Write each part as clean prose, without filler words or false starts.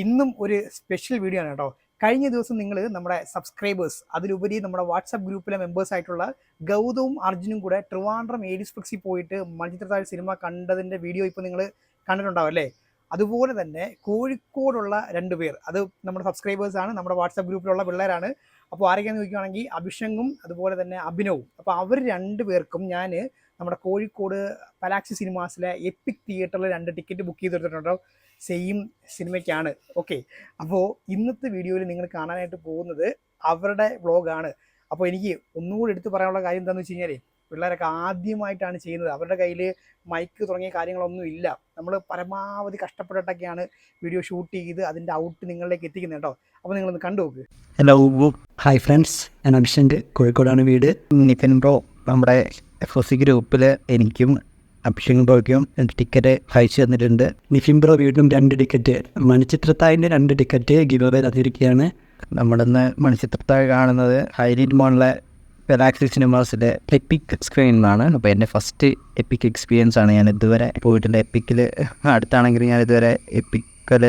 ഇന്നും ഒരു special video ആണ് കേട്ടോ. കഴിഞ്ഞ ദിവസം നിങ്ങൾ നമ്മുടെ സബ്സ്ക്രൈബേഴ്സ്, അതിലുപരി നമ്മുടെ വാട്സാപ്പ് ഗ്രൂപ്പിലെ മെമ്പേഴ്സ് ആയിട്ടുള്ള ഗൗതവും അർജുനും കൂടെ ട്രിവാൻഡ്രം ഏരിസ്പെക്സിൽ പോയിട്ട് മണിച്ചിത്രത്താഴ് സിനിമ കണ്ടതിൻ്റെ വീഡിയോ ഇപ്പോൾ നിങ്ങൾ കണ്ടിട്ടുണ്ടാവും അല്ലേ? അതുപോലെ തന്നെ കോഴിക്കോടുള്ള 2 പേർ, അത് നമ്മുടെ സബ്സ്ക്രൈബേഴ്സാണ്, നമ്മുടെ വാട്സാപ്പ് ഗ്രൂപ്പിലുള്ള പിള്ളേരാണ്. അപ്പോൾ ആരൊക്കെയാണെന്ന് ചോദിക്കുകയാണെങ്കിൽ അഭിഷങ്ങും അതുപോലെ തന്നെ അഭിനവും. അപ്പോൾ അവർ 2 പേർക്കും ഞാൻ നമ്മുടെ കോഴിക്കോട് പലാക്സി സിനിമാസിലെ എപ്പിക് തിയേറ്ററിൽ 2 ടിക്കറ്റ് ബുക്ക് ചെയ്തെടുത്തിട്ടുണ്ടോ. സെയിം സിനിമയ്ക്കാണ്. ഓക്കെ, അപ്പോൾ ഇന്നത്തെ വീഡിയോയിൽ നിങ്ങൾ കാണാനായിട്ട് പോകുന്നത് അവരുടെ വ്ളോഗാണ്. അപ്പോൾ എനിക്ക് ഒന്നുകൂടി എടുത്ത് പറയാനുള്ള കാര്യം എന്താണെന്ന് വെച്ച് കഴിഞ്ഞാൽ, പിള്ളേരൊക്കെ ആദ്യമായിട്ടാണ് ചെയ്യുന്നത്. അവരുടെ കയ്യിൽ മൈക്ക് തുടങ്ങിയ കാര്യങ്ങളൊന്നും ഇല്ല. നമ്മൾ പരമാവധി കഷ്ടപ്പെട്ടിട്ടൊക്കെയാണ് വീഡിയോ ഷൂട്ട് ചെയ്ത് അതിൻ്റെ ഔട്ട് നിങ്ങളിലേക്ക് എത്തിക്കുന്നത് കേട്ടോ. അപ്പോൾ നിങ്ങളൊന്ന് കണ്ടു നോക്ക്. ഹലോ, ഹായ് ഫ്രണ്ട്സ്, ഞാൻ അഭിഷേക്, കോഴിക്കോടാണ് വീട്. നിതിൻ ബ്രോ നമ്മുടെ FOC ഗ്രൂപ്പിൽ എനിക്കും അഭിഷേക് ബ്രോയ്ക്കും ടിക്കറ്റ് അയച്ചു തന്നിട്ടുണ്ട്. നിഫിൻ ബ്രോ വീണ്ടും 2 ടിക്കറ്റ്, മണിച്ചിത്രത്താഴിൻ്റെ 2 ടിക്കറ്റ് ഗിവ് അവേ തന്നിരിക്കുകയാണ്. നമ്മളിന്ന് മണിച്ചിത്രത്താഴ് കാണുന്നത് ഹൈലൈറ്റ് മോളിലെ പലാക്സി സിനിമാസിലെ എപ്പിക് സ്ക്രീനിൽ നിന്നാണ്. അപ്പോൾ എൻ്റെ ഫസ്റ്റ് എപ്പിക് എക്സ്പീരിയൻസ് ആണ്. ഞാൻ ഇതുവരെ പോയിട്ടില്ല. എപ്പിക്കിൽ അടുത്താണെങ്കിലും ഞാൻ ഇതുവരെ എപ്പിക്കൽ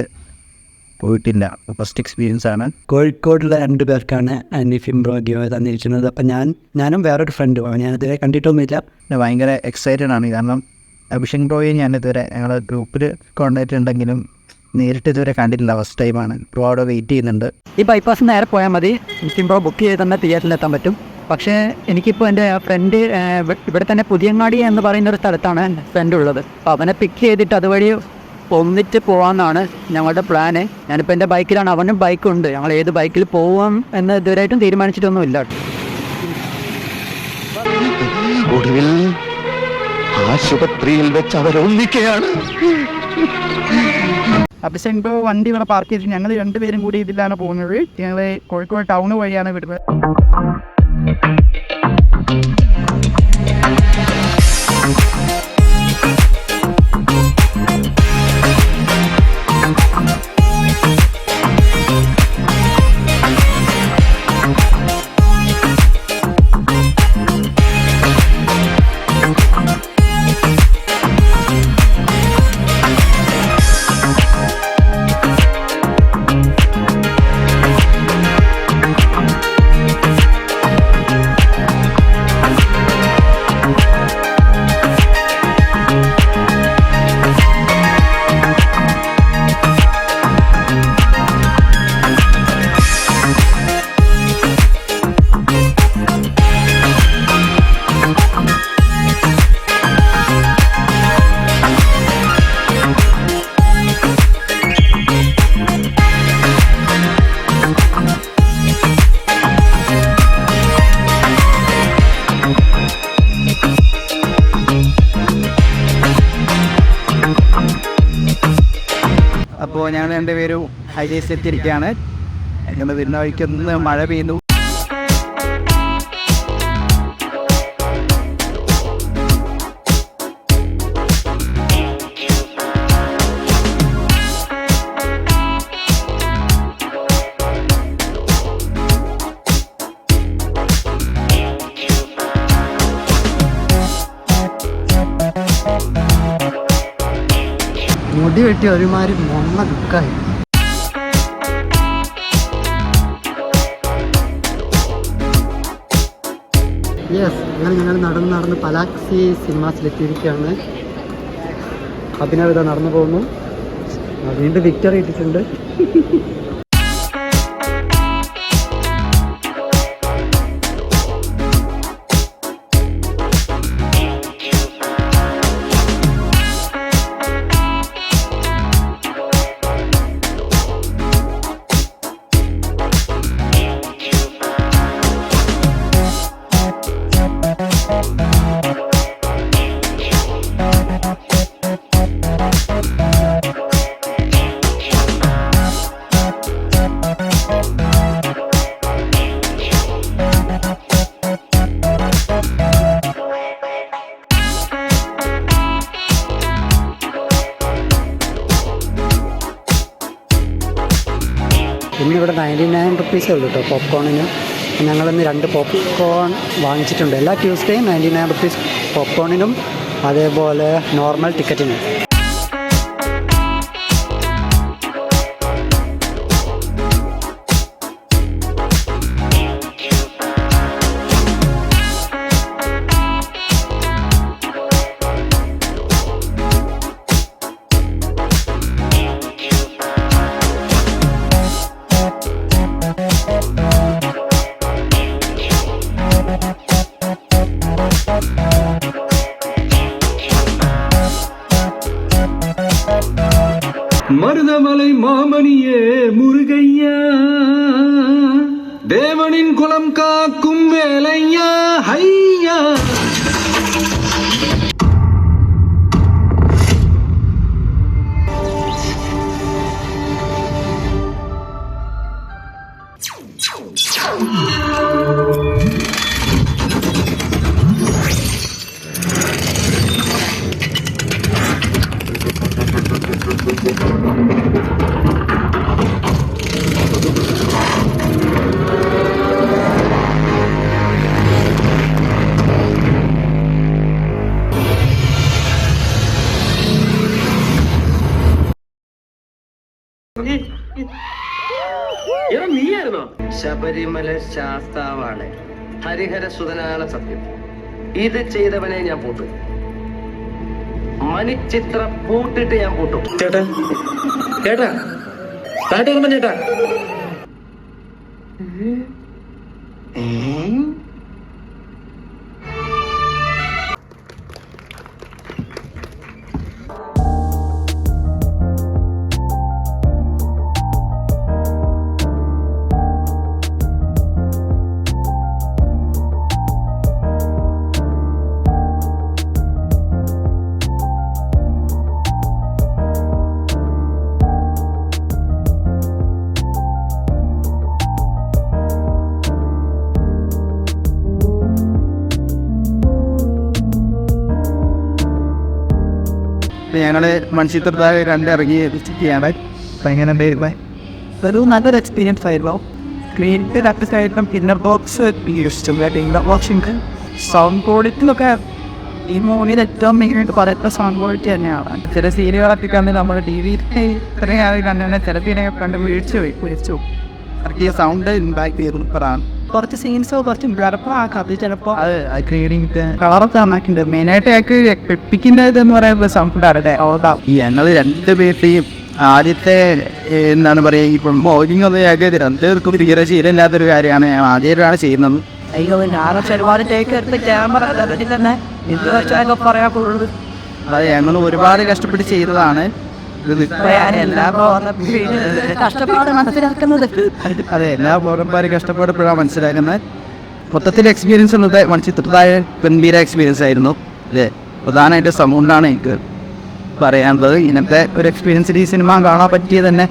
പോയിട്ടില്ല. ഫസ്റ്റ് എക്സ്പീരിയൻസ് ആണ്. കോഴിക്കോടുള്ള 2 പേർക്കാണ് നിഫിൻ ബ്രോ ഗിവ് തന്നിരിക്കുന്നത്. അപ്പം ഞാനും വേറൊരു ഫ്രണ്ടും, ഞാനിതുവരെ കണ്ടിട്ടൊന്നുമില്ല. ഭയങ്കര എക്സൈറ്റഡ് ആണ്. കാരണം അഭിഷേക് ബ്രോയെ ഞാനിതുവരെ ഞങ്ങളുടെ ഗ്രൂപ്പിൽ കോണ്ടാക്റ്റ് ഉണ്ടെങ്കിലും നേരിട്ട് ഇതുവരെ കണ്ടിട്ടില്ല. ഫസ്റ്റ് ടൈമാണ്. ബ്രോ അവിടെ വെയിറ്റ് ചെയ്യുന്നുണ്ട്. ഈ ബൈപ്പാസ് നേരെ പോയാൽ മതി. നിഫിൻ ബ്രോ ബുക്ക് ചെയ്ത് തന്നെ തിയേറ്ററിൽ എത്താൻ പറ്റും. പക്ഷേ എനിക്കിപ്പോൾ എൻ്റെ ഫ്രണ്ട് ഇവിടെ തന്നെ പുതിയങ്ങാടി എന്ന് പറയുന്നൊരു സ്ഥലത്താണ് ഫ്രണ്ട് ഉള്ളത്. അപ്പോൾ അവനെ പിക്ക് ചെയ്തിട്ട് അതുവഴി ഒന്നിച്ച് പോകാമെന്നാണ് ഞങ്ങളുടെ പ്ലാന്. ഞാനിപ്പോൾ എൻ്റെ ബൈക്കിലാണ്, അവനും ബൈക്കുണ്ട്. ഞങ്ങൾ ഏത് ബൈക്കിൽ പോവാം എന്ന് ഇതുവരെയായിട്ടും തീരുമാനിച്ചിട്ടൊന്നുമില്ല. ഒടുവിൽ ആശുപത്രിയിൽ വെച്ച് അവരൊന്നിക്കുകയാണ്. അഭിഷേക് ബ്രോ വണ്ടി ഇവിടെ പാർക്ക് ചെയ്തിട്ട് ഞങ്ങൾ 2 പേരും കൂടി ഇതിലാണ് പോകുന്നത്. ഞങ്ങൾ കോഴിക്കോട് ടൗൺ വഴിയാണ് വിടുന്നത്. അപ്പോൾ ഞങ്ങൾ 2 പേരും ഹൈവേസിൽ എത്തിയിരിക്കുകയാണ്. ഞങ്ങൾ വരുന്ന വഴിക്കൊന്ന് മഴ പെയ്യുന്നു. മുടി വെട്ടി ഒരുമാതിരി മൊണ്ണ ലുക്കായി. യെസ്, അങ്ങനെ ഞങ്ങൾ നടന്ന് പലാക്സി സിനിമാസിലെത്തിയിരിക്കുകയാണ്. അഭിനവിത നടന്നു പോകുന്നു. വീണ്ടും വിക്ടറി ഇട്ടിട്ടുണ്ട്. ഇന്നിവിടെ 99 റുപ്പീസേ ഉള്ളൂ കേട്ടോ പോപ്കോണിന്. ഞങ്ങളിന്ന് 2 പോപ്കോൺ വാങ്ങിച്ചിട്ടുണ്ട്. എല്ലാ ട്യൂസ്ഡേയും 99 റുപ്പീസ് പോപ്കോണിനും അതേപോലെ നോർമൽ ടിക്കറ്റിനും. சுப்பிரமணியே முருகையா தேவனின் குலம் காக்கும் வேலையா ஹையா. ശബരിമല ശാസ്താവാണ്, ഹരിഹര സുതനാണ് സത്യം. ഇത് ചെയ്തവനെ ഞാൻ പൂട്ടും. മണിച്ചിത്ര പൂട്ടിട്ട് ഞാൻ പൂട്ടും. ചേട്ടാ ചേട്ടാ താട്ടോർമ്മ ചേട്ടാ. ഞങ്ങൾ മൺചിത്രത്താഴ് ഇറങ്ങി വിസിറ്റ് ഭയങ്കര ഒരു നല്ലൊരു എക്സ്പീരിയൻസ് ആയിരുന്നു. സ്ക്രീനിൻ്റെ രണ്ട് സൈഡിലും ഇന്നർ ബോക്സ് ഇന്നർ ബോക്സിൻ്റെ സൗണ്ട് ക്വാളിറ്റിയിലൊക്കെ ഈ മൂവിയിൽ ഏറ്റവും മെയിനായിട്ട് പറയുന്ന സൗണ്ട് ക്വാളിറ്റി തന്നെയാണ്. ചില സീനുകളൊക്കെ കണ്ട് നമ്മൾ ടി വിയിൽ ഇത്രയും കണ്ടു തന്നെ ചില സീനൊക്കെ കണ്ട് വീഴ്ച ഈ സൗണ്ട് ഇമ്പാക്ട് ചെയ്തിട്ടാണ്. കുറച്ച് സീൻസോ കുറച്ച് ഗർഭമാക്കാം. അത് ചിലപ്പോൾ അത് ക്രീഡിങ് കളറൊക്കെ നന്നാക്കിണ്ട്. മെയിനായിട്ട് ഞങ്ങൾക്ക് എപ്പിക്കുന്നതെന്ന് പറയുന്നത് സൗണ്ടാണ്. ഈ ഞങ്ങൾ രണ്ട് പേരുടെയും ആദ്യത്തെ എന്താണ് പറയുക, ഇപ്പം മോർണിംഗ് ഒന്നും ഞങ്ങൾക്ക് രണ്ടുപേർക്കും തീരെ ശീലമില്ലാത്തൊരു കാര്യമാണ്. ഞാൻ ആദ്യമായിട്ടാണ് ചെയ്യുന്നത്. അതെ, ഞങ്ങൾ ഒരുപാട് കഷ്ടപ്പെട്ട് ചെയ്തതാണ്. അതെ, എല്ലാ പൗരന്മാരും കഷ്ടപ്പെടുമ്പോഴാണ് മനസ്സിലാക്കുന്നത്. മൊത്തത്തിൽ എക്സ്പീരിയൻസ് ഉള്ളത് മൺചിത്രത്താഴ് ഗംഭീര എക്സ്പീരിയൻസ് ആയിരുന്നു. അതെ, പ്രധാനമായിട്ട് സൗണ്ടാണ് എനിക്ക് പറയാനുള്ളത്. ഇങ്ങനത്തെ ഒരു എക്സ്പീരിയൻസ് ഈ സിനിമ കാണാൻ പറ്റിയത് തന്നെ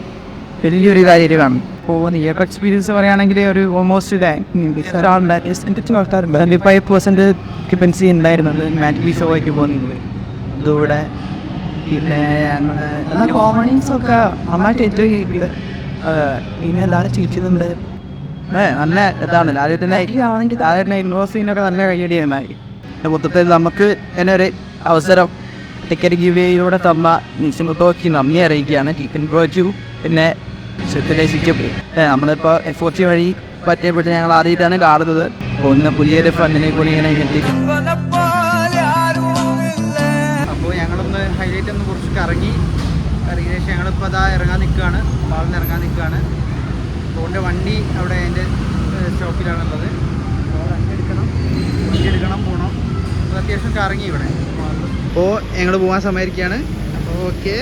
വലിയൊരു കാര്യമാണ്. ഇപ്പോൾ നിയർ എക്സ്പീരിയൻസ് പറയുകയാണെങ്കിൽ ഒരു ഓൾമോസ്റ്റ് 25% ഒക്യുപ്പൻസി ഉണ്ടായിരുന്നത് മാറ്റിലി ഷോയ്ക്ക് പോകുന്നത്. ഇതൂടെ പിന്നെ കോമഡീസൊക്കെ നന്നായിട്ട് എൻജോയ് ചെയ്ത് പിന്നെ എല്ലാവരും ചിരിക്കുന്നുണ്ട്. നല്ല ഇതാണ് ലാലേട്ടൻ്റെ ആണെങ്കിൽ ലാലേട്ടൻ്റെ യൂണിവേഴ്സിനൊക്കെ നല്ല കയ്യടിയുണ്ടായി. മൊത്തത്തിൽ നമുക്ക് തന്നെ ഒരു അവസരം ടിക്കറ്റ് ഗിവേയിലൂടെ തന്ന നിസിമത്തോക്ക് നന്ദി അറിയിക്കുകയാണ്. ടിക്കറ്റ് പ്രോച്ചു പിന്നെ നമ്മളിപ്പോൾ F4C വഴി പറ്റിയപ്പെട്ട് ഞങ്ങൾ ആദ്യമായിട്ടാണ് കാണുന്നത്. ഒന്ന് പുതിയൊരു ഫണ്ടിനെ കൂടി ഇങ്ങനെ അപ്പോൾ ഞങ്ങളൊന്ന് ഹൈലൈറ്റ് ഒന്ന് കുറച്ച് കറങ്ങി ശേഷം ഞങ്ങളിപ്പോൾ അതാ ഇറങ്ങാൻ നിൽക്കുകയാണ്. മാളിൽ ഇറങ്ങാൻ നിൽക്കുകയാണ്. അതുകൊണ്ട് വണ്ടി അവിടെ അതിൻ്റെ സ്റ്റോപ്പിലാണുള്ളത്. വണ്ടി എടുക്കണം പോകണം. അത് അത്യാവശ്യം കറങ്ങി ഇവിടെ. അപ്പോൾ ഞങ്ങൾ പോകാൻ സമയമായിരിക്കുകയാണ്. ഓക്കെ.